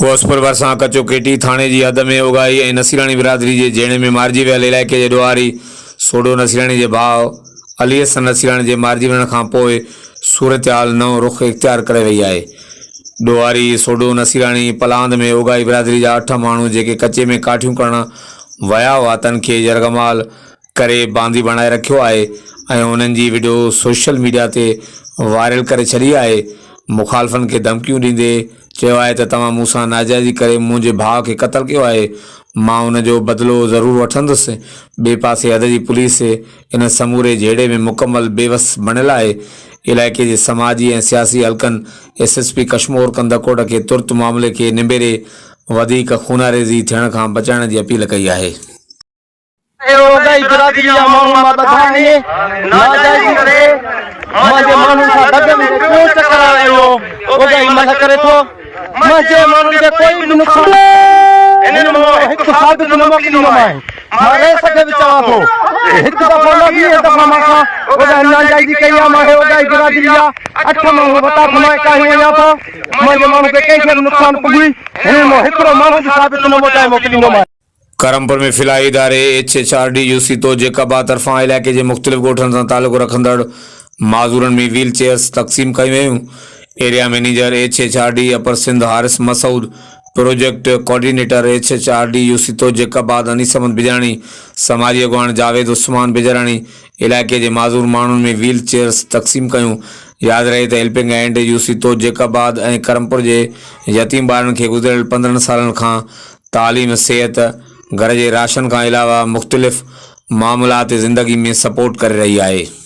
फिरोजपुर भरिसां कचो केटी थाणे जी हद में उगाई ऐं नसीराणी बिरादरी के जेणे में मारिजी वियल इलाइक़े जे ॾोहारी सोडो नसीराणी के भाउ अली हसन नसीराणी के मारिजी वञण खां पोइ सूरतहाल नओं रुख इख्तियार करे वई आहे। ॾोहारी सोडो नसीराणी पलांद में उगाई बिरादरी जा 8 माण्हू जेके कचे में काठियूं करण वया हुआ तन खे जरगमाल करे बांदी बणाए रखियो आहे ऐं उन्हनि जी वीडियो सोशल मीडिया ते वायरल करे छॾी आहे। मुखालफ़न के धमकियूं ॾींदे चयो आहे त तव्हां मूंसां नाजाइज़ी करे मुंहिंजे भाउ खे क़त्ल कयो आहे, मां उनजो बदिलो ज़रूरु वठंदुसि। ॿिए पासे हद जी पुलिस इन समूरे झेड़े में मुकमल बेवस बणियल आहे। इलाइक़े जे समाजी ऐं सियासी हल्कनि SSP कश्मीर कंदकोट के तुर्त मामले के निबेरे वधीक खूनारेज़ी थियण खां बचाइण जी अपील कई आहे। करमपुर में फिलाई इदारे HHRD UC तो जेकाबाद तरफा इलाइक़े के मुख्तलिफ गोठन से ताल्लुक़ रखंदड़ माज़ूरन में व्हील चेयर्स तक़सीम कई वयूं। Area manager HHRD upper Sindh Haris Masood, project coordinator HHRD UC तो जेकाबाद अनीस अहमद बिजाणी, समाजी अगवान जावेद उस्मान बिजराणी इलाइक़े के माज़ूर माण्हुनि में व्हील चेयर्स तक़सीम कयूं। याद रहे तो हेल्पिंग हैंड UC तो जेकाबाद ऐं करमपुर के यतीम ॿारनि खे गुज़िरियल 15 सालनि खां तालीम, सेहत, घर के राशन का अलावा मुख्तलिफ मामलात ज़िंदगी में सपोर्ट कर रही है।